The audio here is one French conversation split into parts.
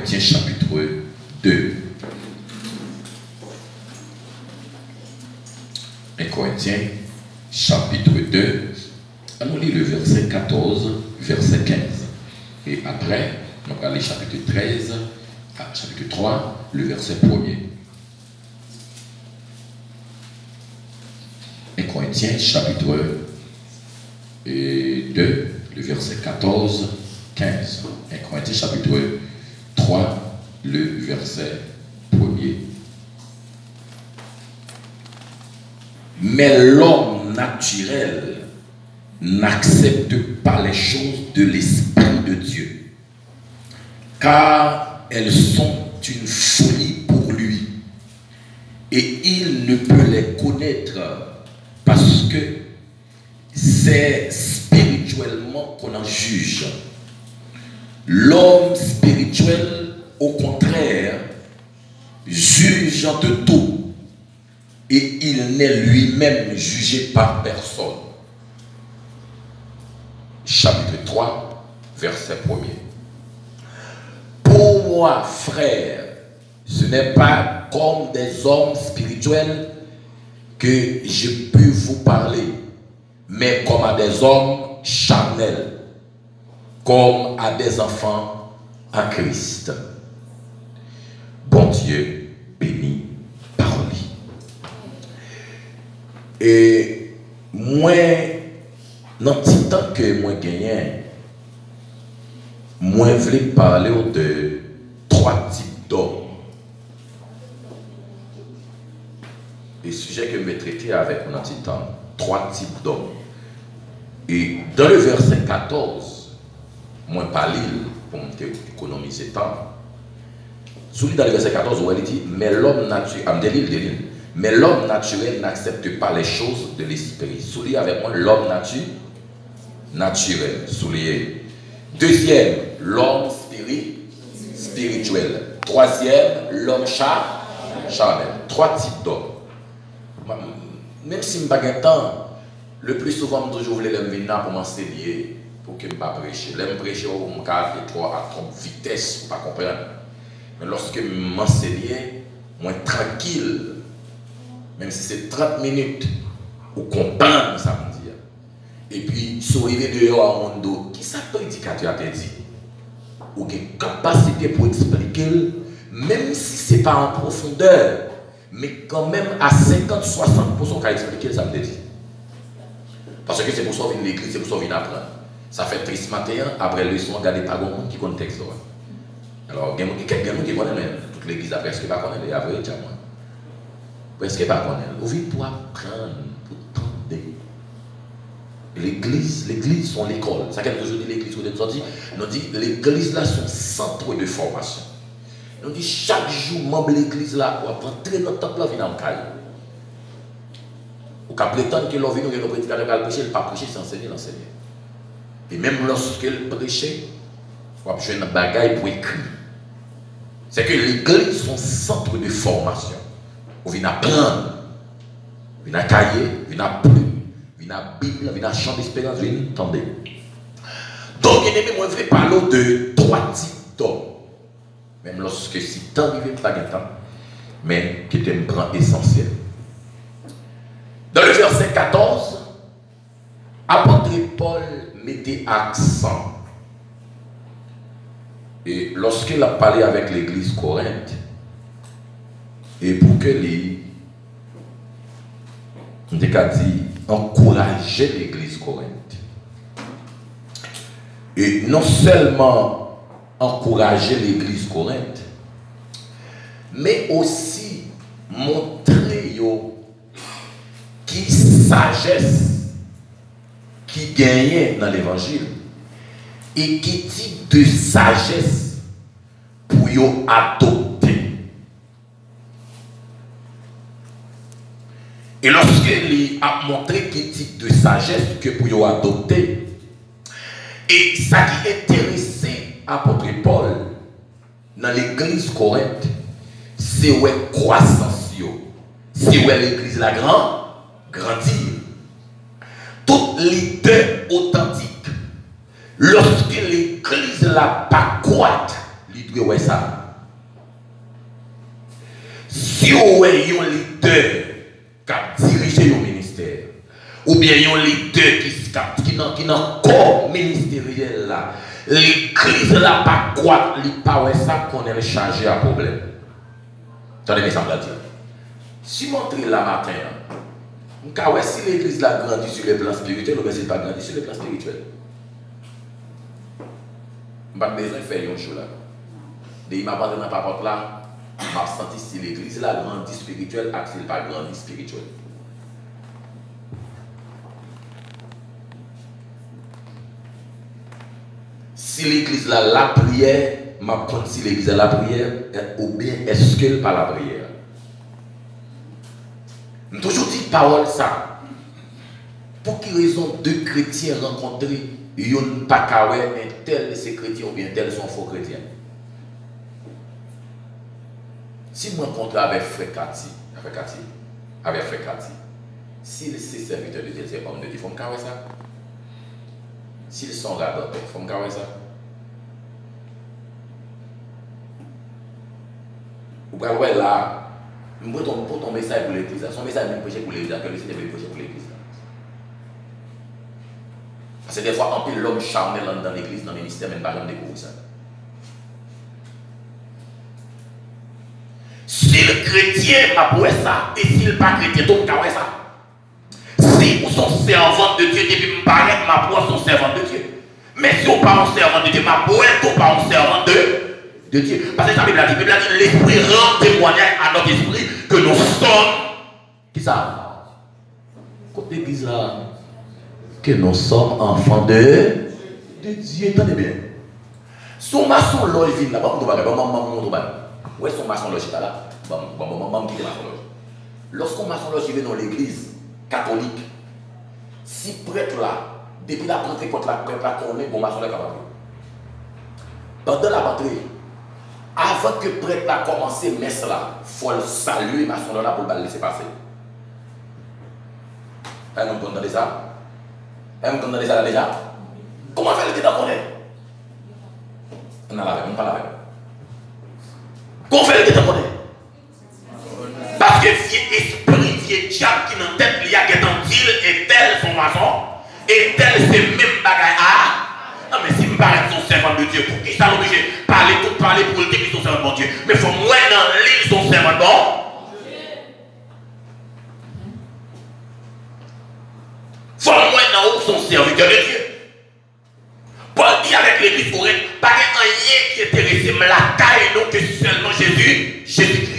Corinthiens chapitre 2. 1 Corinthiens chapitre 2. On lit le verset 14, verset 15. Et après, on va aller chapitre 13, chapitre 3, le verset 1er. 1 Corinthiens chapitre 2, le verset 14, 15. 1 Corinthiens chapitre 3, le verset 1er. Mais l'homme naturel n'accepte pas les choses de l'Esprit de Dieu, car elles sont une folie pour lui, et il ne peut les connaître parce que c'est spirituellement qu'on en juge. L'homme spirituel, au contraire, juge de tout, et il n'est lui-même jugé par personne. Chapitre 3, verset 1er. Pour moi, frère, ce n'est pas comme des hommes spirituels que je peux vous parler, mais comme à des hommes charnels, comme à des enfants à Christ. Bon Dieu, béni par lui. Et moi, dans le temps que moi gagnais, moi je voulais parler de 3 types d'hommes. Les sujets que je vais traiter avec mon petit temps, 3 types d'hommes. Et dans le verset 14, moi pas lire pour économiser temps. Celui dans le verset 14 où elle dit, mais l'homme naturel, mais l'homme naturel n'accepte pas les choses de l'esprit. Souliez avec moi l'homme naturel. Souliez. Deuxième, l'homme spirituel. Troisième, l'homme charnel. 3 types d'hommes. Même si je n'ai pas de temps, le plus souvent, je voulais venir pour m'enseigner, pour que je ne prêche. Je me prêcher au cadre de 3 à 30 vitesses pour ne pas comprendre. Mais lorsque je m'enseignais, moi tranquille, même si c'est 30 minutes, ou comprendre ça me dit. Et puis, si vous arrivez dehors à mon dos, qui ça prédicateur a dit? Ou une capacité pour expliquer, même si ce n'est pas en profondeur, mais quand même à 50-60% qu'à expliquer, ça me dit. Parce que c'est pour ça qu'on vient de l'église, c'est pour ça qu'on vient d'apprendre. Ça fait triste matin, après le leçon, regardez pas grand monde qui connaît le texte. Alors, il y a quelqu'un qui connaît, mais toute l'église a presque pas connaît, après, il y a moi. Presque pas connaît. Vous vivez pour apprendre, pour tendre. L'église sont l'école. Ça qu'elle nous dit l'église, nous dit l'église là sont centre de formation. Nous dit chaque jour, membre de l'église là, pour apprendre très longtemps, là, vient en caille. Ou qu'à prétendre que l'on vient, nous prédicateur va prêcher, il ne pas prêcher, c'est enseigner, l'enseigner. Et même lorsqu'il prêchait, il faut jouer une bagaille pour écrire. C'est que l'église sont centre de formation. On vient apprendre, on vient cahier, on vient plume, on vient Bible, on vient champ d'espérance, on vient entendre. Donc, bien aimé, moi, je vais parler de 3 types d'hommes. Même lorsque si tant vivait pas de temps, mais qui était un grand essentiel. Dans le verset 14, apôtre Paul mettait accent. Et lorsqu'il a parlé avec l'église Corinthe, et pour que les encourager l'église Corinthe, et non seulement encourager l'église Corinthe, mais aussi montrer qui sagesse qui gagnait dans l'évangile et qui type de sagesse pour yo adopter. Et lorsqu'il a montré quel type de sagesse que pour yo adopter, et ça qui intéressait apôtre Paul dans l'église Corinthe, c'est où est croissance, c'est où est l'église la grandir. Tout leader authentique, lorsque l'église la pas croître, il doit ouais ça. Si vous avez un leader qui a dirigé le ministère, ou bien un leader qui n'a corps ministériel là, l'église là pas quoi, il pas ouais ça qu'on est chargé à problème. Attendez, mais ça me dire. Si montre là matin, si l'église là grandit sur le plan spirituel, ou bien c'est pas grandi sur le plan spirituel. Je n'ai pas besoin de faire une chose là. Dès que je dans la parole là, je senti si l'église là grandit spirituel, ou si elle pas grandi spirituel. Si l'église là la prière, je compte si l'église là la prière, ou bien est-ce qu'elle pas la prière. Je toujours dit parole ça. Pour quelle raison deux chrétiens rencontrés, ils n'ont pas qu'à mais tel de ces chrétiens ou bien tel sont faux chrétiens. Si je me rencontre avec Frère Cathy, s'il est serviteur de Dieu, c'est homme de Dieu, il faut me carrer ça. S'ils sont radars, il faut me carrer ça. Vous pouvez là. Je vais ton message pour l'église. Son message est prêché pour l'église, que le Seigneur veut prêcher pour l'église. Parce que des fois, on peut l'homme charnel dans l'église, dans le ministère, même pas découvrir ça. Si le chrétien m'a prouvé ça, et si le pas chrétien, donc m'a ça. Si vous sont servant de Dieu, depuis m'a prouvé son servant de Dieu. Mais si vous pas un servant de Dieu, m'a prouvé tout pas un servant de Dieu. Parce que la Bible a dit, l'esprit rend témoignage à notre esprit que nous sommes. Qui ça? Côté l'église là, que nous sommes enfants de Dieu. Tenez bien. Son maçon loge vient là, où est son maçon loge là? Qui est maçon loge? Lorsqu'on maçon loge vient dans l'église catholique, si prêtre là, depuis la rentrée contre la prêtre là, qu'on est bon maçon là capable. Pendant la rentrée, avant que le prêtre a commencé messe là, il faut le saluer maçon là pour le laisser passer. Vous entendez ça? Vous entendez ça là déjà? Comment faire le temps qu'on est? On a la on parle avec. Comment faire le temps qu'on est? Parce que vieux esprit, vieux diable qui dans la tête, il y a quelqu'un qui est tel son maçon, et tel c'est même bagaille. Non, mais si je me parle de son servant de Dieu, pour qui ça l'oblige de parler pour le dire qu'ils sont servants de Dieu? Mais il faut moins dans l'île son servant de Dieu. Il faut moins dans l'eau son serviteur de Dieu. Paul dit avec l'église pour elle, pas rien qui est intéressé, mais la taille non que seulement Jésus-Christ.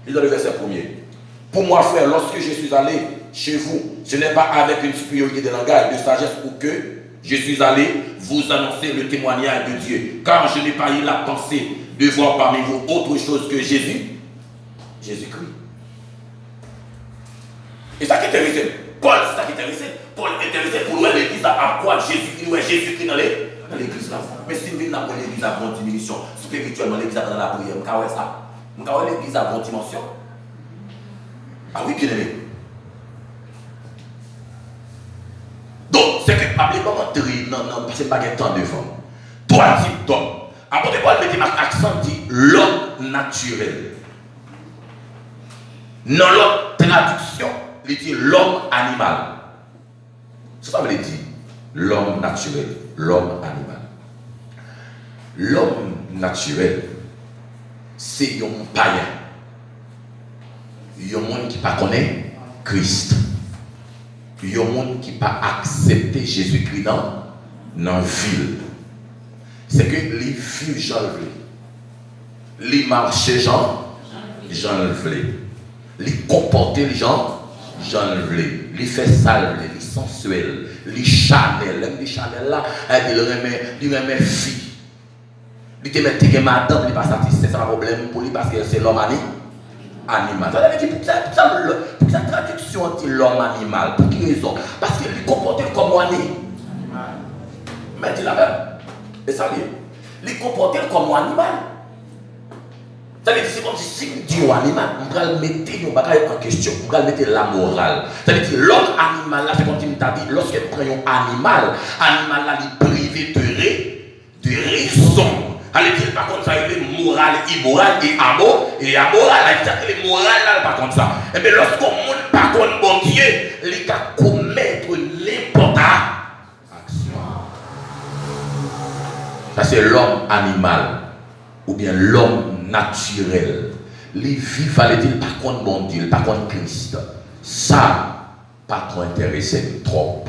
Il dans le verset premier. Pour moi, frère, lorsque je suis allé chez vous, ce n'est pas avec une supériorité de langage, de sagesse ou que je suis allé vous annoncer le témoignage de Dieu. Car je n'ai pas eu la pensée de voir parmi vous autre chose que Jésus-Christ. Et ça qui est intéressant, Paul, c'est ça qui est intéressant. Paul est intéressé pour voir l'église à quoi Jésus-Christ dans l'église là. Mais si nous avons l'église à bonne diminution, spirituellement, l'église dans la prière, nous avons ça. Nous avons l'église à bonne dimension. Ah oui, bien aimé. Donc, c'est que pas non, parce que pas de temps devant. Trois types d'hommes. Après, Paul met un accent dit l'homme naturel. Dans l'autre traduction, il dit l'homme animal. Ça veut dire l'homme naturel, l'homme animal. L'homme naturel, c'est un païen. Il y a un monde qui ne connaît pas Christ. Il y a un monde qui n'a pas accepté Jésus-Christ dans la ville. C'est que les vivent Jean le les marcher Jean le voulait. Les comporter les gens Jean le voulait. Les fait sale, les sensuel, les Chanel. Les Chanel là, il remet fille. Il te met que madame, il n'est pas satisfait, c'est un problème pour lui parce que c'est l'homme animal. Ça veut dire pour sa traduction dit l'homme animal. Pour quelle raison? Parce qu'il lui comporte comme un animal. Mais il la même. Et ça veut dire, il comporte comme un animal. Ça veut dire, c'est comme si Dieu animal, on va le mettre en question, on va le mettre la morale. Ça veut dire, l'homme animal là, c'est comme tu m'as dit, lorsqu'il prend un animal là, il est privé de de raison. Allez dire par contre ça, il est moral, immoral et amoral. Et amoral, il est moral là, par contre ça. Et bien lorsqu'on monte par contre bon Dieu, il va commettre n'importe action. Ça c'est l'homme animal ou bien l'homme naturel. Les vivent, fallait dire par contre bon Dieu, par contre Christ. Ça, pas trop intéressé, trop.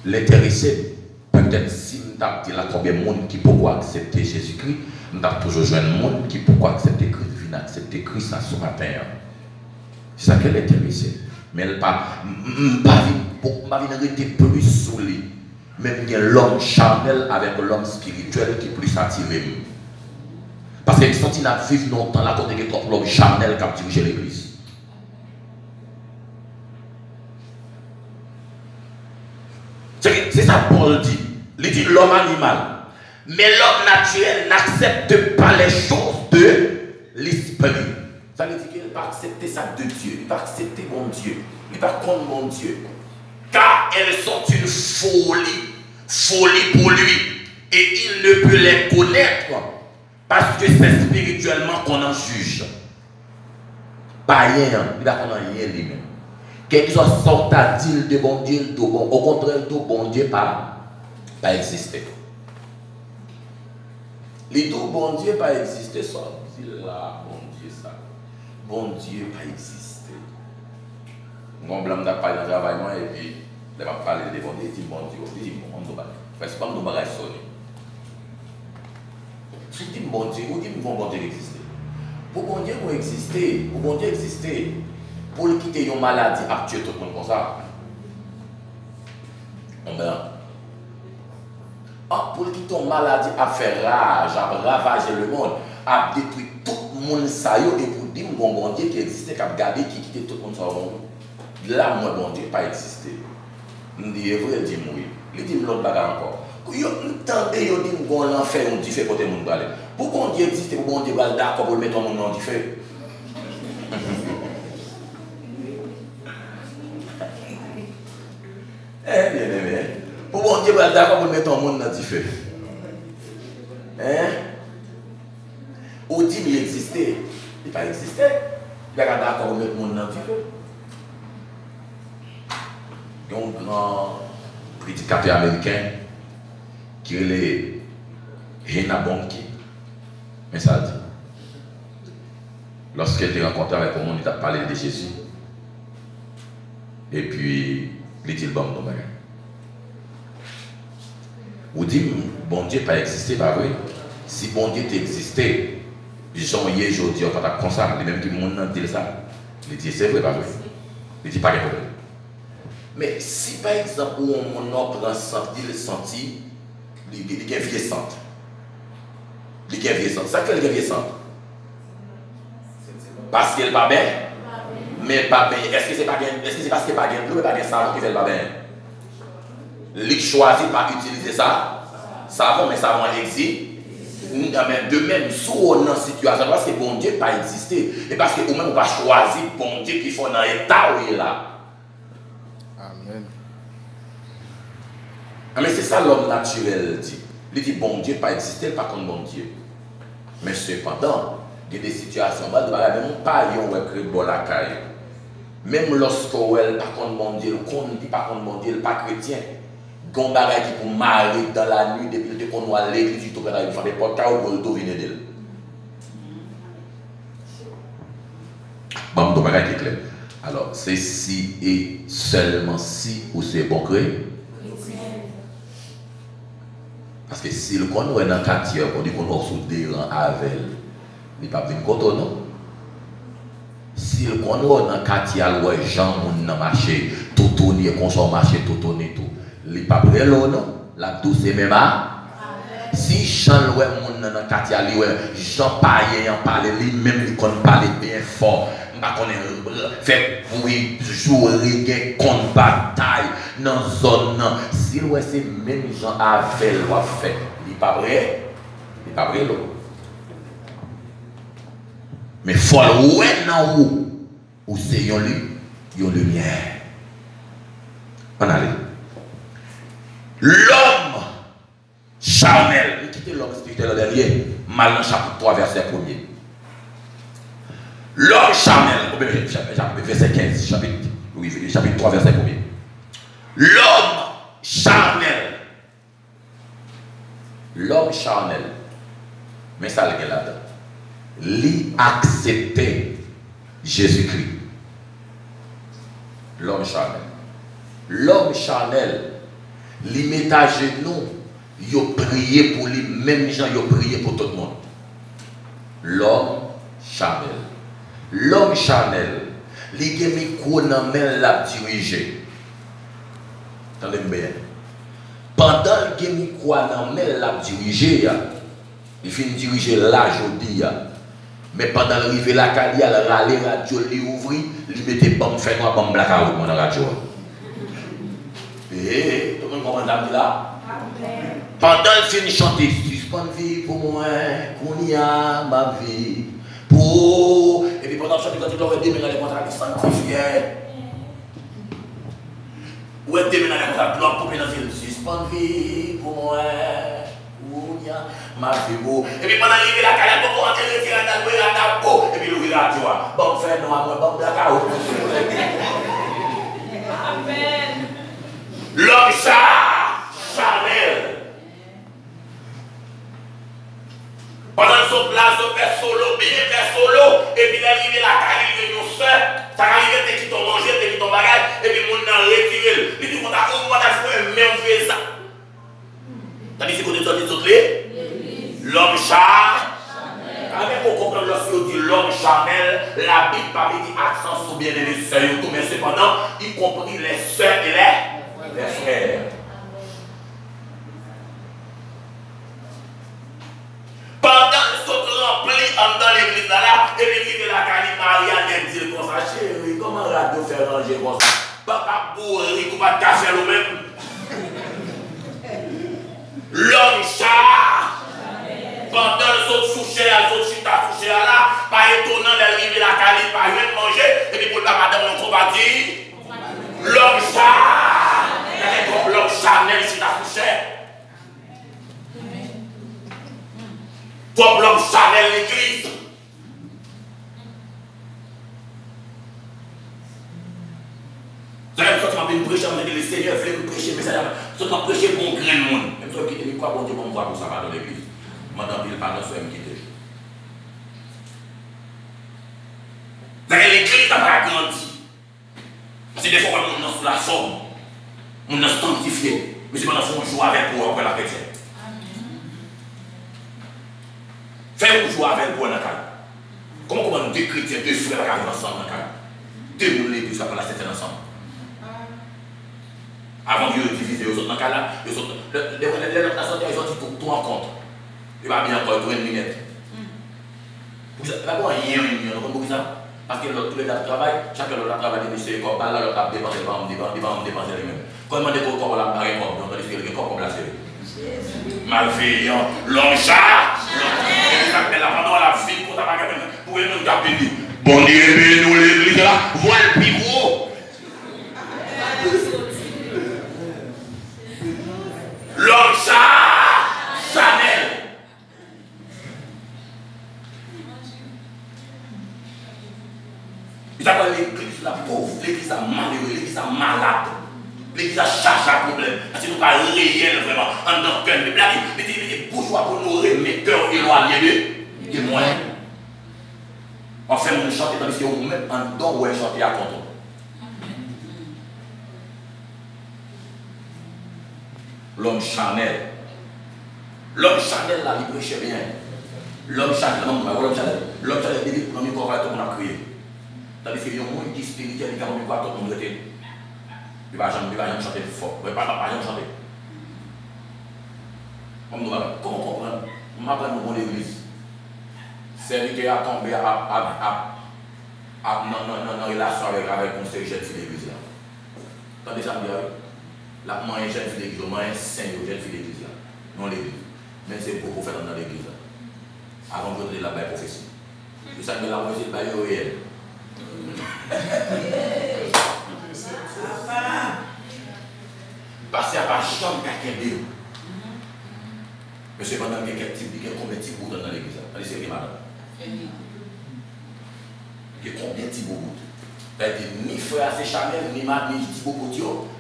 L'intéressé, peut-être si nous avons dit là combien de monde qui peut accepter Jésus-Christ, nous avons toujours joué un monde qui peut accepter Christ, vient accepter Christ ce matin. C'est ça qu'elle est intéressée. Mais elle pas rester plus sous lui. Même bien l'homme charnel avec l'homme spirituel qui est plus attiré. Parce que quand il a vécu longtemps là, côté que l'homme charnel qui a dirigé l'église. C'est ça Paul dit. Il dit l'homme animal. Mais l'homme naturel n'accepte pas les choses de l'esprit. Ça veut dire qu'il ne va pas accepter ça de Dieu. Il va accepter mon Dieu. Il va contre mon Dieu. Car elles sont une folie. Folie pour lui. Et il ne peut les connaître. Parce que c'est spirituellement qu'on en juge. Pas rien. Il va qu'on en rien lui-même. Quelque chose sort à dire de bon Dieu, tout bon. Au contraire, tout bon Dieu pas exister. Les deux bon Dieu pas exister, ça dit là, bon Dieu ça. Bon Dieu pas exister. On blâme n'a pas de travail et puis il va parler de bon Dieu, il dit bon Dieu, il dit bon Dieu. Parce que pas nous bagage sonner. Si dit bon Dieu, ou dit bon Dieu exister. Pour bon Dieu exister, pour bon Dieu exister. Pour quitter une maladie, à tuer tout le monde comme ça. Pour quitter une maladie, à faire rage, à ravager le monde, à détruire tout le monde, ça y est, et pour dire que bon Dieu qui existait, qui a gardé, qui quittait tout le monde sur le monde. Là, moi, bon Dieu, pas existé. Je dis, vrai, il dit, oui. Il dit, l'autre bagarre encore. Vous entendez, il dit, bon, l'enfer, on dit, fait côté monde balai. Pour bon Dieu exister, pour bon Dieu, d'accord, pour le mettre en monde, on dit, fait. Bien. Pour bon Dieu, d'accord, pour mettre en monde dans du feu. Ou dit qu'il existait. Il n'a pas existé. Il a d'accord pour mettre le monde dans du feu. Il y a un grand prédicateur américain qui est le Hena Bonki. Mais ça dit. Lorsqu'il était rencontré avec le monde, il a parlé de Jésus. Et puis, il dit le bon nom. Vous dites, bon Dieu pas existé, pas vrai. Si bon Dieu existait, Jean-Yé, aujourd'hui, on va comme ça, les mêmes qui m'ont dit ça. Il dit, c'est vrai, pas vrai. Il dit, pas de problème. Mais si par exemple, on prend centre, il senti, il y a un vieux centre. Il y a un vieux centre. Ça fait le vieux centre. Parce qu'il n'est pas bien. Mais pas bien. Est-ce que c'est pas bien? Est-ce que c'est parce qu'il n'est pas bien? L'eau pas bien savon qui fait le pas bien. Il choisit de ne pas utiliser ça. Savon, mais savon existe. De même, si on est dans une situation, parce que bon Dieu n'a pas existé. Et parce que vous-même, vous pas choisir bon Dieu qui faut dans l'état où il est là. Amen. Mais c'est ça l'homme naturel dit. Il dit bon Dieu n'a pas existé, pas contre bon Dieu. Mais cependant, il y a des situations, même pas bon la caille. Même lorsqu'on est par contre mon Dieu, qu'on dit par contre mon Dieu, pas chrétien, qu'on bagaille qui pour marier dans la nuit depuis qu'on voit l'église, il faut faire des podcasts pour le venir d'elle. Bon, donc bagaille qui est clair. Alors, c'est si et seulement si ou c'est bon créé. Parce que si le qu'on est dans le quartier, on dit qu'on est sous des rangs avec elle, il n'y a pas de coton, non? Si le qu'on est dans le quartier, les gens dans le marché, tout tourner, consommer marché, tout tourner, tout. Il n'y a pas de l'eau, non? La douce est même à. Si Jean loué mon dans le quartier, Jean paye en parler, lui-même, il connaît parler bien fort. Fait oui, jouer, gain contre bataille dans la zone. Si c'est même gens avec le fait, il n'est pas vrai. Il n'est pas vrai, l'eau. Mais il faut le ouais dans où c'est une lumière. On allait. L'homme charnel, qui lié. Mal dans chapitre 3, verset 1er. L'homme charnel, verset 15, chapitre 3, verset 1er. L'homme charnel. L'homme charnel. Mais ça, le gars là-dedans. Lui accepter Jésus-Christ. L'homme charnel. L'homme charnel, lui met à genoux, il a prié pour lui, même gens, il a prié pour tout le monde. L'homme charnel. L'homme charnel, lui a mis quoi dans main la diriger. Attendez bien. Pendant qu'il a mis quoi dans main la diriger, il finit de diriger là, je dis. Mais pendant l'arrivée la il a râlé la radio, il ouvrit, il mettait bombe fait noir, bombe blackout dans la radio. Et tout le monde comprend là. Pendant qu'il finit de chanter, suspend vie pour moi, qu'on y a ma vie. Pour. Et puis pendant qu'il chante, quand il aurait déménagé les contrats, il sanctifié. Où est déménagé les contrats, bloc pour pénaliser, suspend vie pour moi. Ma vie beau. Et puis pendant qu'il la calme, pour rentrer le tir dans le beau. Et puis l'ouvrir la joie. Bon, fait noir, bon, blackout. Amen. L'homme charnel. Pendant ce place, on fait solo, bien fait solo. Et puis l'arrivée la calme, il y a une soeur. Ça arrive, t'es qui t'ont mangé, t'es qui t'ont bagage. Et puis mon nan retiré. Et puis on a fait même fait ça. T'as dit c'est côté de sortie. L'homme charnel. Avec pour comprendre lorsqu'il dit l'homme charnel, la Bible pas mis accent sur bien les sœurs, mais cependant, y compris les sœurs et les frères. Pendant que sont remplis dans l'église là, et l'église de la Cali Maria dit comme ça, chérie, comment radio faire ranger comme ça? Papa bourri, comment pas casser le même? L'homme charnel. Pendant les autres souchés, les autres chita souchés là, pas étonnant d'arriver la Cali, pas rien de manger, et puis pour la madame, on va dire l'homme charnel. L'homme charnel, chita souché. Comme l'homme charnel, l'église. Vous avez besoin de prêcher, vous avez dit le Seigneur voulait me prêcher, mais ça va prêcher pour un grand monde. Même si vous quittez quoi, bon Dieu, pour me voir pour ça va dans l'église. Madame, il pardon, soit me quitter. L'église n'a pas grandi. Parce que des fois, on est sous la forme, on est sanctifié. Mais c'est pendant qu'on joue avec vous après la chrétienne. Faites-vous jouer avec vous dans la caille. Comment nous deux chrétiens, deux frères, arrivent ensemble dans la caille? Deux moules l'église, ça prend la septième ensemble. Avant de diviser, les autres dans la caille là, les autres, les autres, ils ont dit tout en compte. Il va bien encore une minute. D'abord, il y a une minute, parce que tous les dates travaillent, chacun de leur travail, c'est comme là, leur table dépense, dépenser lui-même. Quand il m'a dit qu'on va la barrer comme, on a dit qu'il y a comme la série. Malveillant, l'homme chat, il s'appelle la pendant la vie pour ta bagarre, pour nous taper. Bon Dieu, nous l'église là, voilà le plus gros. L'homme chat, Chanel. Ils appellent l'église la pauvre, l'église la malheureuse, l'église la malade, l'église la charge à problème. Parce que nous pas réel vraiment en notre cœur. Mais les bourgeois pour nous remettre cœur éloigné de moi. Enfin, nous chantons dans les yeux, même en don où elle chantait à content. L'homme Chanel. L'homme Chanel là, il prêchait bien. L'homme Chanel, l'homme Chanel, il dit pour nous qu'on va tout le monde a crié. Tandis qu'il y a un monde qui est spirituel, qui a un quoi tout le monde était. Il va jamais chanter fort. Il va jamais chanter. Comment comprendre? Je m'appelle mon l'église. Serviteur a tombé dans relation avec un conseil jeune fille d'église. Tandis ça me dit, la main jeune fille d'église, la main saint jeune fille d'église. Non l'église. Mais c'est pour faire dans l'église. Avant de donner la baille prophétie. C'est ça que la moitié de baille réel. Parce qu'il n'y a pas de chambre qui a. Mais c'est pendant qu'il y a quelques types, il y a combien de types dans l'église? Allez, c'est madame. Il y a combien de types de bouts? C'est-à-dire, ni frère c'est Chanel, ni madame, ni type de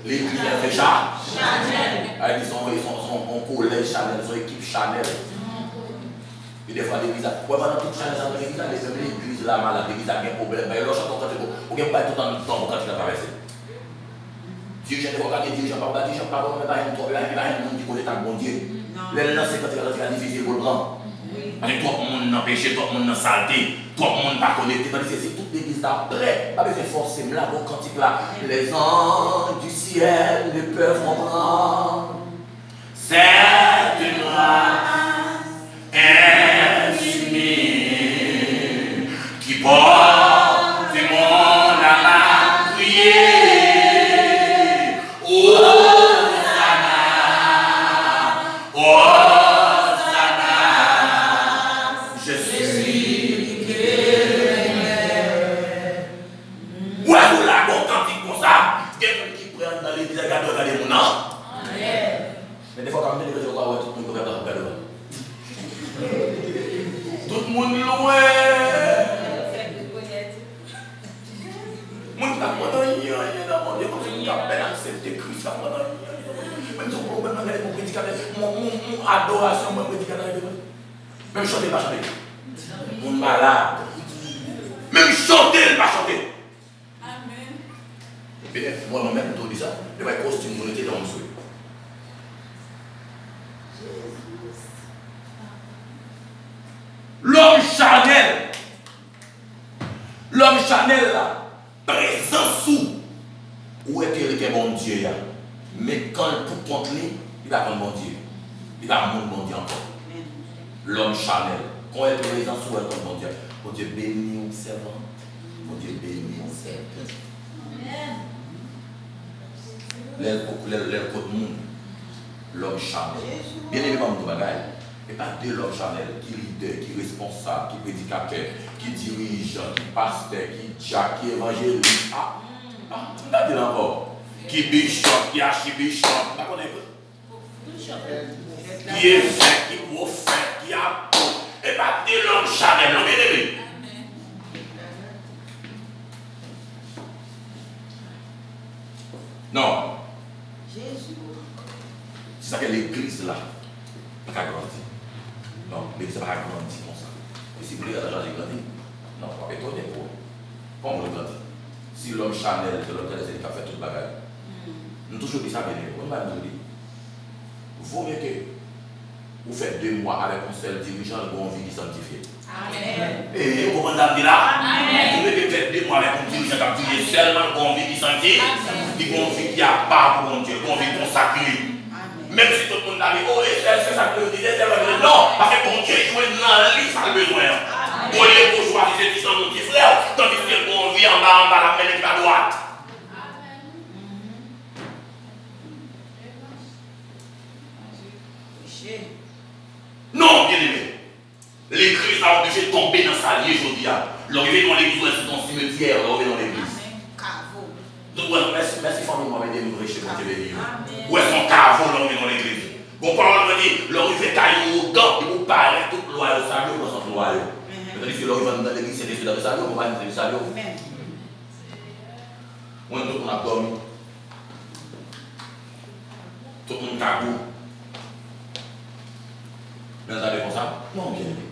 l'église est fait Chanel. Ils sont en collège Chanel, ils sont équipe Chanel. Et des fois, l'église, pendant toute Chanel, l'église là, malade, l'église a un problème. Mais l'autre, quand on ne pas tout le temps quand tu as traversé. Dirigeant de regarder, dirigeant par dirigeant par contre, il y a un monde qui connaît un bon Dieu. Les lancers quand c'est difficile pour le prendre. Parce que tout le monde n'a péché, tout le monde n'a saleté, tout le monde n'a pas connecté. C'est toute l'église d'après. Pas besoin de forcer, là, bon cantique là. Les anges du ciel ne peuvent comprendre. C'est une grâce infinie qui porte mon âme à prier. Mais des fois, quand même, tout le monde regarde. Tout le monde loin. Mon gars, il y a accepté Christ. Même son problème, mon prédicateur, mon adoration, mon prédicateur. Même chanter, pas chanter. Mon malade. Même chanter, pas chanter. Amen. Moi-même, tout dit ça. Le costume, on était dans le souhait. L'homme Chanel. L'homme Chanel là, présent sous. Où est quelqu'un bon Dieu là? Mais quand il tout contre lui, il va prendre bon Dieu. Il va prendre bon Dieu encore. L'homme Chanel. Quand il est présent sous, il va bon Dieu. Bon Dieu bénit au servant. Bon Dieu bénit au servant. L'air côté monde. L'homme Chanel. Bien évidemment, mon bagage. Et pas de l'homme Chanel qui leader, qui responsable, qui prédicateur, qui dirige, qui pasteur, qui jack, qui évangéliste. On a dit encore. Qui bishop, qui archibishop. Vous connaissez pas? Qui est fait, qui prophète, qui apôtre. Et pas de l'homme Chanel, non, bien aimé. Non. Jésus. C'est ça que l'église là, pas qu'à grandir. Non, l'église n'a pas grandi comme ça. Et si vous voulez, j'ai grandi. Non, pas étonné pour vous. Comment vous grandit? Si l'homme Chanel, c'est l'homme Chanel, c'est qui a fait toute la bagaille. Nous toujours dit ça, bien aimé. On va nous dire. Vaut mieux que vous faites 2 mois avec un seul dirigeant de bonne vie qui sanctifie. Amen. Et comment on a dit là? Amen. Vous mieux que faire 2 mois avec un dirigeant qui est seulement de bonne vie qui sanctifie, qui bonne vie qui a pas pour mon Dieu, bonne vie consacrée. Même si tout le monde a dit, oh, c'est ça que je disais, non, parce que mon Dieu joue dans la liste à besoin. Pour les bourgeois, c'est qui sont mon petit frère, tandis que bon vit en bas, la main est à droite. Non, bien aimé. L'église a obligé de tomber dans sa liée aujourd'hui. L'arrivée dans l'église, c'est dans le cimetière, l'arrivée dans l'église. Donc, merci famille, moi, de nous chez mon Dieu. Où est son caveau l'arrivée dans l'église? Bon, parole me dit, l'arrivée caillou au gant, il vous paraît tout loyal, salut, pour son loyal. Mais tandis que l'arrivée dans l'église, c'est des dans le salut, on va entrer le salut. Où est-ce qu'on a dormi? Tout le monde a goût. Mais vous avez comme ça? Non, bien aimé.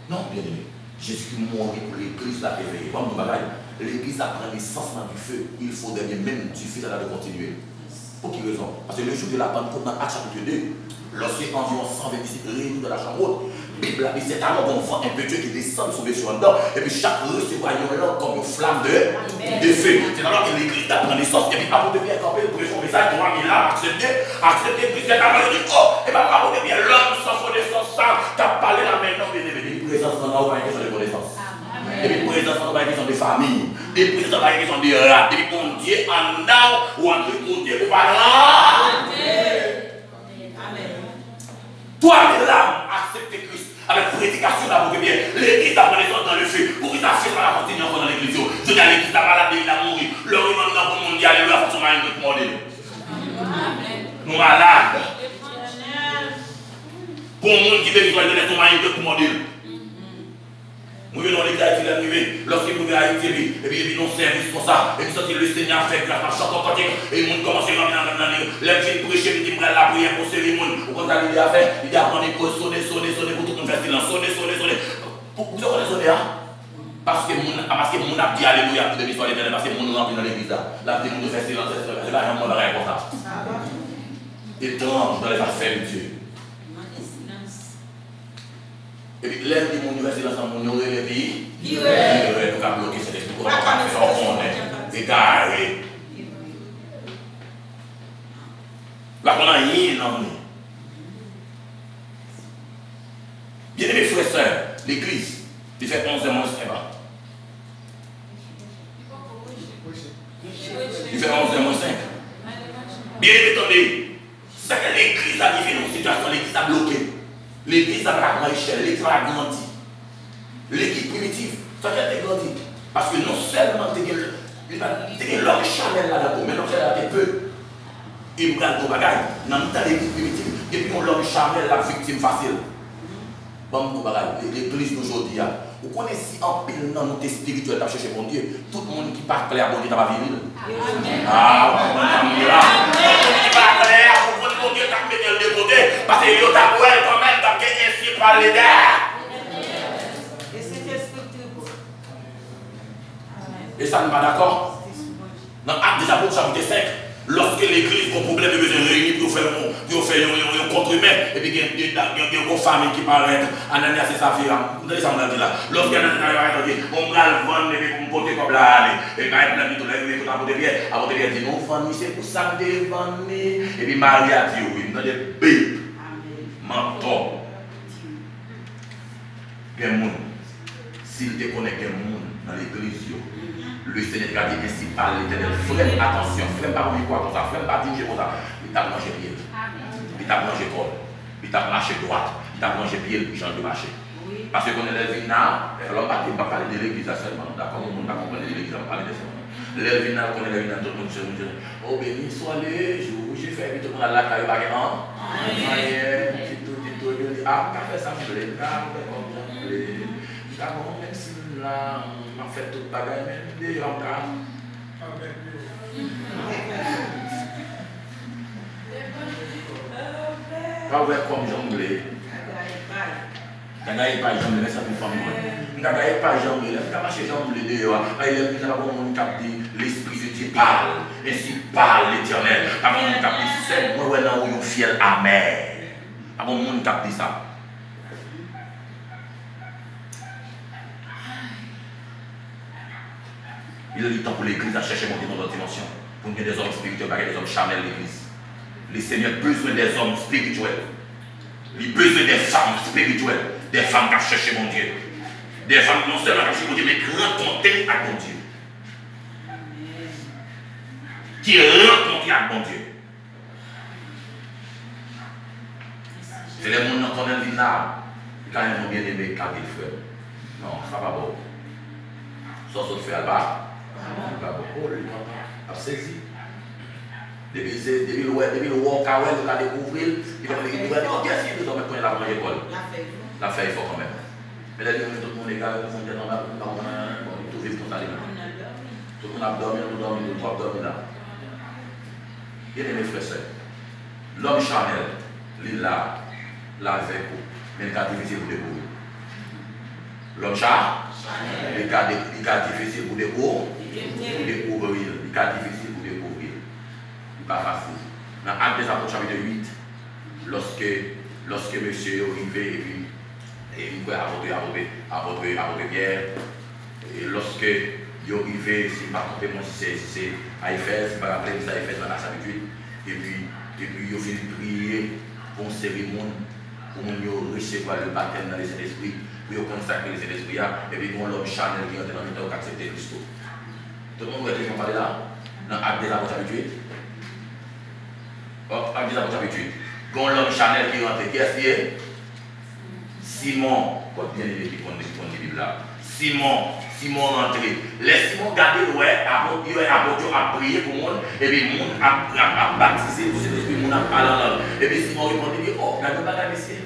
Non, bien aimé. Jésus qui mourit pour l'église la réveiller. Comme nous bagaille, l'église apprend l'essence du feu. Il faudrait bien même du feu de continuer. Pour quelle raison? Parce que le jour de la Pentecôte dans Actes chapitre 2, lorsque environ 120 disciples réunis dans la chambre haute, la Bible a dit c'est alors qu'on voit un peu Dieu qui descend sauver sur un dent, et puis chaque recevoir une comme une flamme de feu. C'est alors que l'église apprend l'essence, et puis apôtre bien campé, pour son message, 3000 là, accepté, puis c'est alors qu'il dit, oh, et bien apôtre bien l'homme sans connaissance, ça, t'as parlé la main, non, bien aimé, présence dans la question de connaissance. Et puis présence dans la question de famille, et présence dans la question de rat, et puis mon Dieu en dehors ou en Dieu pour parler. Toi, les larmes, acceptez Christ avec prédication d'amour que bien. L'église a pris dans le feu. Pour qu'ils affichent la continuer encore dans l'église. Je dis à l'église, la malade, il a mouru. Le remède dans le monde, il y a les lois, forcément, il nous demande. Nous malades. Pour un monde qui veut vivre dans son mari pour mon Dieu. Nous venons l'église d'Haïti, lorsqu'il nous à Haïti, et puis nous service comme ça, et puis sortir le Seigneur fait grâce à chanter cantique, et le monde commence à ramener dans les filles prêcher, il dit la prière pour servir le monde. Ou quand il a fait, il a demandé pour sonner, pour tout le monde faire silence, sonner. Vous avez sonné, hein? Parce que le monde a dit alléluia pour l'histoire de l'éternel, parce que le monde rentre dans l'église là. Là, le monde fait silence, c'est là, il y a un monde comme ça. Et dans les affaires de Dieu. Et puis, l'air du monde université dans mon nom et puis, il va bloquer cet esprit pour faire égaré. Là, on a rien dans nous. Bien aimés frères et sœurs, l'église, il fait 11 mois, c'est pas. Il fait 11 mois 5. Bien aimés, attendez, c'est que l'église a vécu une situation, l'église a bloqué. L'église a grandi, l'église a grandi. L'église primitive, ça a été grandi. Parce que non seulement tu as l'homme charnel là-dedans, mais l'homme charnel est peu. Il me regarde au bagage. Dans l'église primitive, et puis l'homme charnel la victime facile. Bon, l'église d'aujourd'hui, vous connaissez si en pile dans notre spirituel, tu as cherché mon Dieu, tout le monde qui parle clair, bon Dieu, tu vas vivre. Ah, bon Dieu, qui parle clair, bon Dieu, tu vas mettre de côté, parce que tu as quand même, tu as ainsi par les et ça n'est pas d'accord. Dans Actes des Apôtres, chapitre 5, lorsque l'église a un problème, il besoin de réunir pour faire un contre-humain, et puis il y a une famille qui paraît, Ananias et Saphira, vous avez ça là. Lorsque Ananias dit, on va le vendre, et puis on va porter comme là, et quand il a dit, on va porter bien, dit, non, famille, c'est pour ça que je vends. Et puis Marie a dit, oui, nous avons des bébés, mentor. Il y a des gens, s'il te connaît des gens dans l'église, le Seigneur a dit ainsi par l'Éternel. Frère, attention, frère, pas quoi comme ça, frère, pas dire comme ça. Il t'a mangé pied, il t'a mangé corps, il t'a marché droite, il t'a mangé pied, puis change de marché. Parce qu'on est les vina, l'homme va pas parler de l'église seulement, d'accord, on va comprendre de l'église, on va parler de ça. Les vina, on est les vina, tout le monde se dit, oh béni soit les jours, j'ai fait, tout le monde a la caille, baguette, ah, fait ça, je l'ai, même si là, on fait tout le bagage, même des gens pas ouais comme jongler. Quand il pas jongler, ça pour femme. Quand il pas jongler, quand marcher jongler dehors, il y a pas mon cap dit l'esprit de Dieu parle, ainsi parle l'Éternel. Pas mon cap dit c'est moi ouais dans un fiel amer. Pas mon cap dit ça. Il est temps pour l'église à chercher monter dans notre dimension. Pour qu'il y ait des hommes spirituels, pas des hommes charnels l'église. Le Seigneur a besoin des hommes spirituels. Il a besoin des femmes spirituelles. Des femmes qui cherchent mon Dieu. Des femmes non seulement qui cherchent mon Dieu, mais qui rencontrent avec mon Dieu. Qui rencontrent avec mon Dieu. C'est les gens qui connaissent l'INA. Quand ils ont bien aimé, quand ils font. Non, ça va bon. Ça, ça fait à bas. Oh, il a saisi. Depuis le walk away, il a découvert, il a dit, qu'est-ce qu'il doit mettre la grande école? La fait, il faut quand même. Mais là, tout le monde est gars, tout le monde est tout vivre comme ça. Tout le monde a dormi, tout le monde a dormi là. Bien aimé frères et sœurs, l'homme charnel, il là, avec vous, mais il est difficile pour découvrir. L'homme charnel, il est difficile pour découvrir. Il est difficile pour découvrir. Il n'est pas facile. Dans Actes des Apôtres, chapitre 8, lorsque monsieur est arrivé et il pouvait apporter Pierre, et lorsque il est arrivé, si je ne me trompe pas, c'est à Éphèse, je me rappelle que c'est à Éphèse dans la chapitre 8, et puis il a fini de prier pour une cérémonie, pour nous recevoir le baptême dans les Saint-Esprit, pour consacrer les Saint-Esprit, et puis pour l'homme charnel qui est dans le temps d'accepter Christ. Tout le monde voit que je vais parler là, dans Actes des Apôtres, chapitre 8. Actes des Apôtres, chapitre 8. Quand l'homme charnel qui est rentré, qui est Simon, bien aimé qui connaît la Bible là. Simon rentré. Les Simon gardé le ouais, a prié pour le monde, et puis le monde a baptisé pour cet esprit, le monde a parlé en langue. Et puis Simon répondit, oh, regardez pas la ici.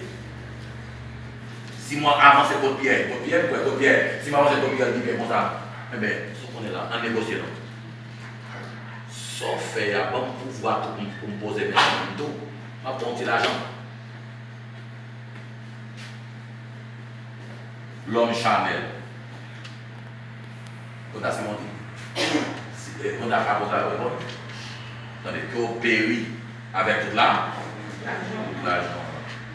Si moi avance pour Pierre, si moi avance pour Pierre, dit comme ça, eh bien, ce qu'on est là, on négocie là. Sauf fait, il y a bon pouvoir pour me poser mes tout, ma compter l'argent. L'homme charnel. On a dit. On a pas besoin de répondre. Attendez, que au péri avec tout l'argent.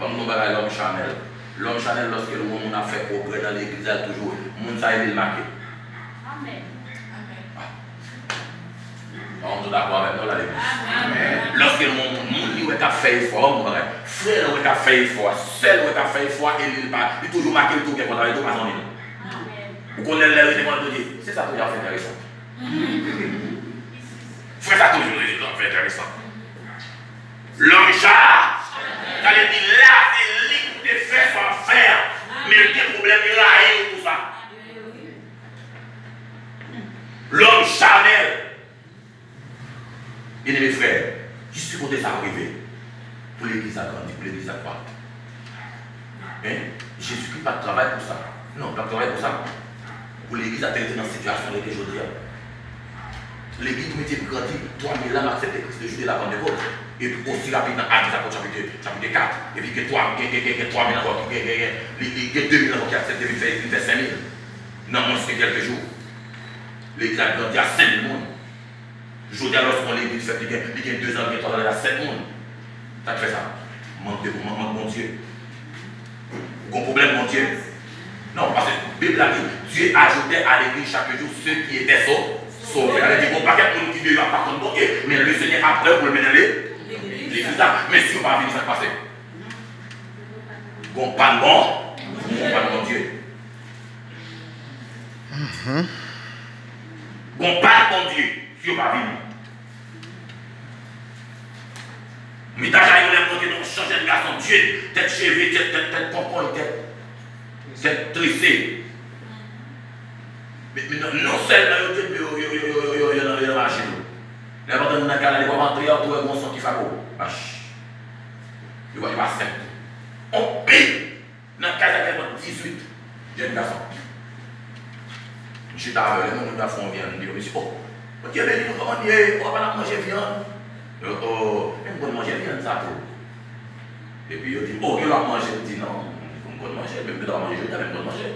Comme nous avons l'homme charnel. L'homme charnel, lorsque le monde a fait progrès dans l'église, toujours, le monde a aimé le marquer. Amen. On est d'accord avec nous là, l'église. Lorsque le monde a fait effort, frère a fait effort, seul a fait effort, et il toujours marqué le tout qui est contre, il tout pas en ligne. Vous connaissez les raisons de Dieu. C'est ça que j'ai fait intéressant. Frère, ça toujours fait intéressant. L'homme chat, ça veut dire là, c'est libre de faire son faire, mais il y a des problèmes là et tout ça. L'homme charnel. Bien mes frères, je suis côté ça arriver pour l'église à grandir, pour l'église à croître. Hein? Jésus-Christ pas de travail pour ça. Non, pas de travail pour ça. Pour l'église à être dans la situation dans laquelle je dis. L'église mettait grandir, 3000 ans accepté Christ de Jude la Pentecôte. Et puis aussi rapidement, Actes chapitre 4. Et puis que 3000 ans, il y a 2000 ans qui acceptent, il fait 5000. Non, moi c'est quelques jours. L'église a grandi à 5000 personnes. Je dis alors qu'on l'église fait, il y a 2 ans, il y a 3 ans, il y a 7 personnes. Ça fait ça. Manque mon Dieu. Gros problème, mon Dieu. Non, parce que la Bible a dit, Dieu ajoutait à l'église chaque jour ceux qui étaient sauvés. Il dit, bon, pas qu'il y a qui ne pas contre mais le Seigneur après pour le mener l'église. Mais si on va venir, ça va passer. Bon, pas de bon Dieu. Bon, pas de bon Dieu, si on va venir. Mais déjà, il a montré donc changer de garçon, Dieu, tête cheveux, tête pompon, tête tressée. Mais non seulement, il y a une machine. N'importe où, il va rentrer, il va trouver un bon son qui fait quoi. Il va simple. On paye dans le cas de 18 jeunes garçons. Je suis d'accord, les gens qui font viande, ils disent, oh, Dieu béni, comment dire, on va pas manger viande. Oh, même pour manger viande, ça tout. Et puis, ils disent, oh, il va manger. Je dis, non, on va manger, même pas manger, je même pas manger.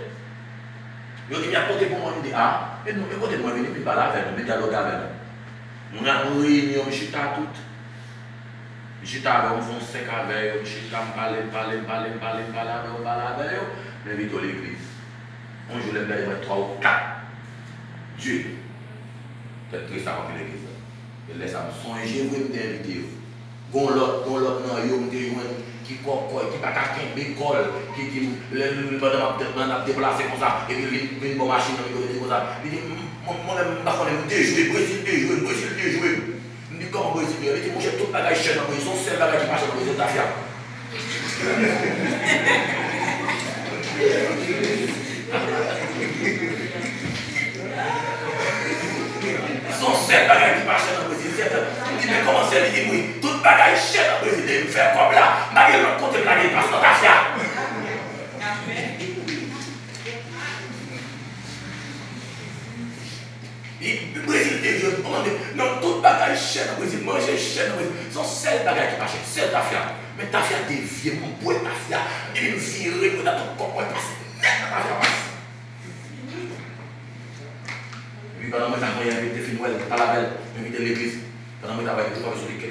Ils disent, il y a côté pour moi, il dit, ah, mais non, mais côté pour moi, il dit, pas là, mais dialogue avec nous. On a une réunion, je suis à tout. Je suis à on fait 5 avec eux, je suis à parler avec eux, mais vite à l'église. On joue les belles 3 ou 4. Dieu, peut-être que ça va faire l'église. Et laisse ça me songer, vous m'inviter. Gon l'autre, non, qui pas quelqu'un, l'école, qui le madame a déplacé comme ça, et puis il y a une bonne machine, comme ça. Il dit, moi, je vais jouer, Brésil, jouer. Il dit, comment Brésil, il dit, moi, j'ai tout le bagage chez nous, ils ont seul bagage qui marche dans les autres affaires. Son seul bagage qui marche dans le Brésil. Il dit, mais comment c'est? Il dit, oui, tout le bagage chez dans le Brésil, il me fait comme là, bagage l'autre côté, bagage passe dans l'affaire. Le Brésil, non, tout bagage chez dans le Brésil, manger chez dans le Brésil, son seul bagage qui marche, c'est l'affaire. Mais ta fière déviée, mon bois, ta fière, il me virer, dans ton corps, il passe net dans ta fière. Et puis pendant que je suis invité, je suis pas la belle, invité l'église. Pendant que je suis invité, je suis invité,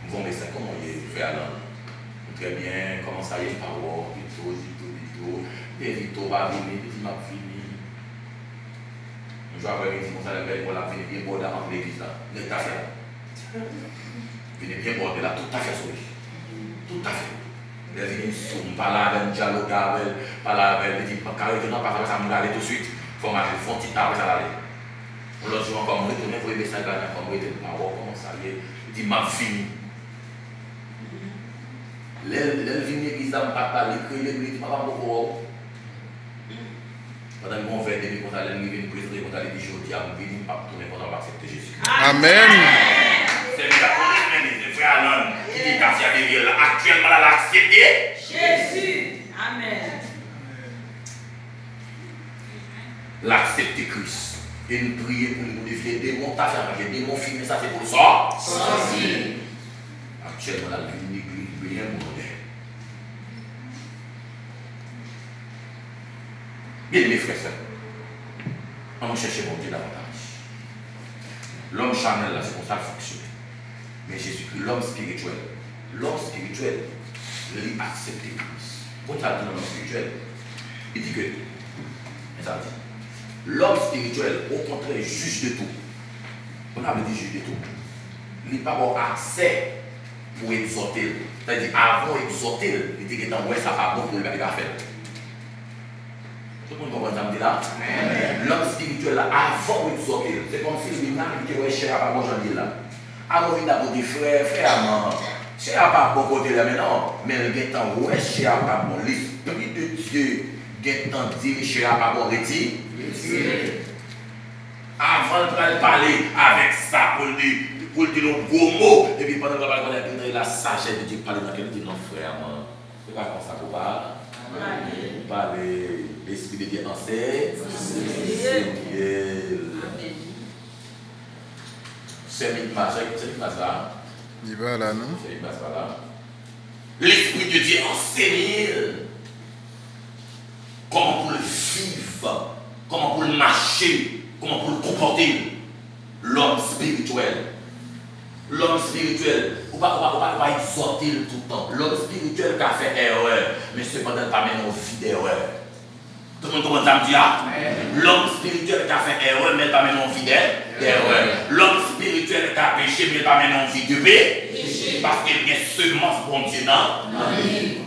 nous avons ça, comment il fait alors. Très bien, comment ça y est, parole, vito, et vito va venir, petit m'a fini. Un jour après, il dit, on s'allait faire, on l'a fini bien border entre l'église là, net ta fière. Venez bien border là, tout à fait souris. Tout à fait. Il vient soum, pas là avec un dialogue avec, pas là avec, il dit, carré, non, pas ça, me aller tout de suite. Il faut m'aller, il faut un petit temps, ça va aller. On l'a dit, encore, on retourne, il faut aimer ça, comme on était là, comment ça y est. Il dit, m'a fini. Les vignes qui s'en pas parler, créer les bruits, pas beaucoup. Pendant qu'on fait des quand on vient présenter, quand on dit je dis à mon pas tourner quand on va accepter Jésus. Amen. C'est le frère Alain qui qui est cassé à derrière là, actuellement là, l'accepter. Jésus. Amen. L'accepter Christ. Et nous prions pour nous défier des démons, t'as fait avec des démons filmés, ça c'est pour ça. Sorcier. Actuellement là, l'église bien moderne. Bien mes frères et sœurs, on va chercher mon Dieu davantage. L'homme charnel là, c'est pour ça qu'il fonctionne. Mais Jésus-Christ, l'homme spirituel, il accepte Christ. Quand tu as dit l'homme spirituel, il dit que, l'homme spirituel, au contraire, juge de tout. On avait dit juge de tout. Il n'a pas bon accès pour exhorter. C'est-à-dire, avant d'exhorter, il dit que dans ça pas bon pour le faire. Tout le monde comprend ça, là? L'homme spirituel, là, avant d'exhorter, c'est comme si il n'a pas de cher à pas bon, j'en dis là. Avant, il n'a pas de frère, cher à pas bon côté là maintenant, mais il y a un temps, cher à pas bon, l'esprit de Dieu, il y a un temps, dit, cher à pas bon, retire. Avant de parler avec ça, pour dire un gros mot, et puis pendant que parler, la sagesse de Dieu parler dans quel dit non, frère, c'est pas comme ça pour parler. L'esprit de Dieu enseigne. C'est une masse là. Il va là, non? C'est une masse là. L'esprit de Dieu enseigne. Comment pour le vivre, comment pour le marcher, comment pour le comporter. L'homme spirituel. L'homme spirituel, on ne va pas exhorter tout le temps. L'homme spirituel qui a fait erreur, mais cependant pas mener une vie d'erreur. Tout le monde commence à me dire, l'homme spirituel qui a fait erreur, mais pas mener une vie d'erreur. L'homme spirituel qui a péché, mais pas mener une vie de péché. Parce qu'il y a seulement bon Dieu dans lui.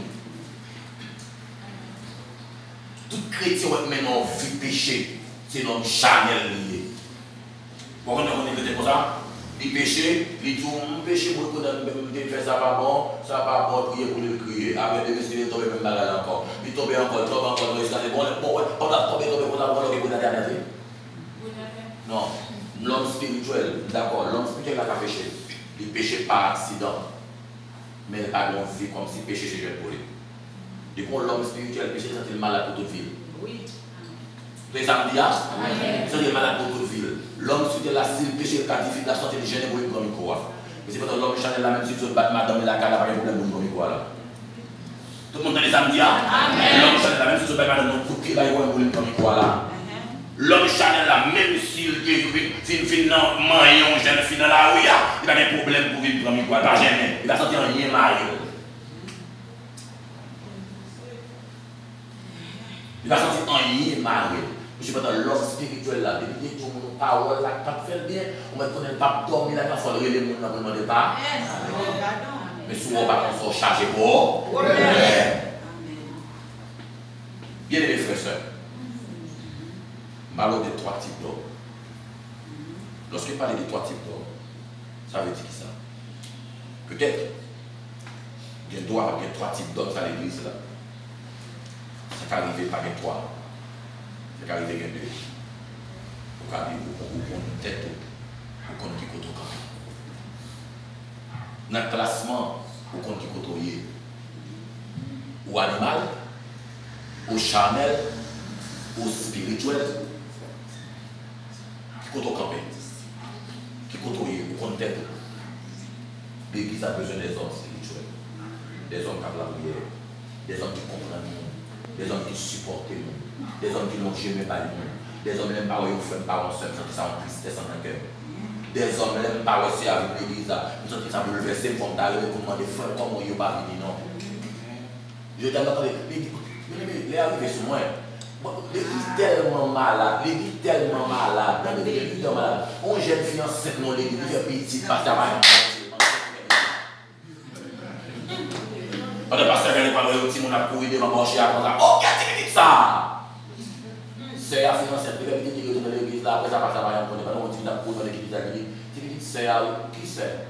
Tout chrétien qui mène une vie de péché, c'est l'homme charnel lié. Pourquoi on est comme ça? Il péché, il dit, péché pour faire ça pas bon, prier pour le crier. Après, il tombe même malade encore. Il tombe encore, il c'est bon, on a tombé, on a volé, on a dernier. Non, l'homme spirituel, d'accord, l'homme spirituel n'a pas péché. Il péché par accident, mais il n'a pas de vie comme si péché chez jeune pour lui. Du coup, l'homme spirituel péché, c'est malade pour toute vie. Oui. Vous avez ça me dire? C'est malade pour toute vie. L'homme qui est là, s'il péché, le qualifié, la santé, il gêne pour une grande micro. Mais c'est pas l'homme chanel là, même si tu bat madame et la cale, il n'y a pas de problème pour une grande micro. Tout le monde dans les samedis. L'homme chanel là, même si tu bat madame, il n'y a pas de problème pour une grande micro. L'homme chanel là, même s'il fin dans maillon, jeune fin dans la rue, il n'y a pas de problème pour une grande micro. Pas jamais. Il va sentir un rien marié. Il va sentir un rien marié. Je suis pas dans l'homme spirituel là, depuis tout le monde parole là, pas faire bien, on va connaître pas dormir là, il faut le monde là, on ne demande pas. Mais souvent on va qu'on soit chargé pour. Bien aimés frères et sœurs, parlons des trois types d'hommes. Lorsque je parle des trois types d'hommes, ça veut dire ça. Peut-être, il y a trois types d'hommes à l'église là. Ça peut arriver par les trois. C'est arrivé à deux. Pour arriver au tête, pour qu'on qui côté quand dans le classement, pour qu'on qui côté ou animal, ou charnel, ou spirituel, qui côté campé, qui côté ou qu'on tête. L'église a besoin des hommes spirituels, des hommes qui ont la prière, des hommes qui comprennent nous, des hommes qui supportent nous. Des hommes qui n'ont jamais pas nous. Des hommes qui n'aiment pas où ils font pas seul, qui sont en tristesse en cœur. Des hommes qui n'aiment pas aussi avec l'église, qui sont bouleversés, comme d'arriver, comme des frères, comme ils n'ont pas venu, non. Je t'ai entendu, les arrivés sur moi. L'église tellement malade, l'église tellement malade, l'église tellement malade. On jeune fille enceinte, non, l'église fait petit, parce qu'elle va quand le pasteur vient de parler au petit, on a couru devant le marché à ça. Oh, qu'est-ce que c'est ça? C'est à financer, peut-être que tu retournes à l'église là, après ça passe à Mariam, on n'est pas dans le la cour dans l'église là, tu dis c'est à qui c'est?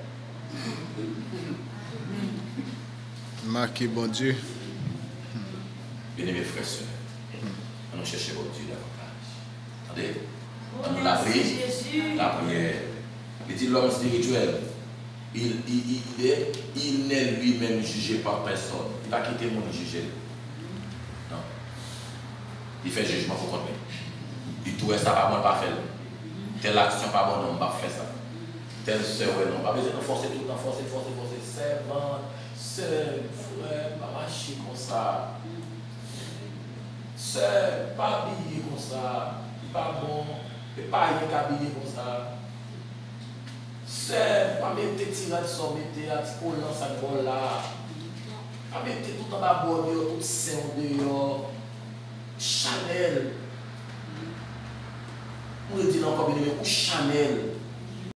Marqué bon Dieu. Bien aimés frères et sœurs, on a cherché bon Dieu davantage. Attendez, on a pris la prière. Il dit l'homme spirituel, il n'est lui-même jugé par personne. Il n'a quitté mon juger. Non. Il fait jugement pour contre. Il trouve ça pas bon, pas faire. Telle action pas bonne, on va faire ça. Telle soeur, non, pas besoin de forcer tout le temps, forcer. Servant, sœur, frère, pas marcher comme ça. Sœur, pas habiller comme ça. Pas bon. Et pas rien habiller comme ça. Sœur, pas mettre tirade sur mettre un petit collant, ça colle là. Pas mettre tout en bas bord, tout sein dehors. Chanel. On le dit encore bien, ou Chanel.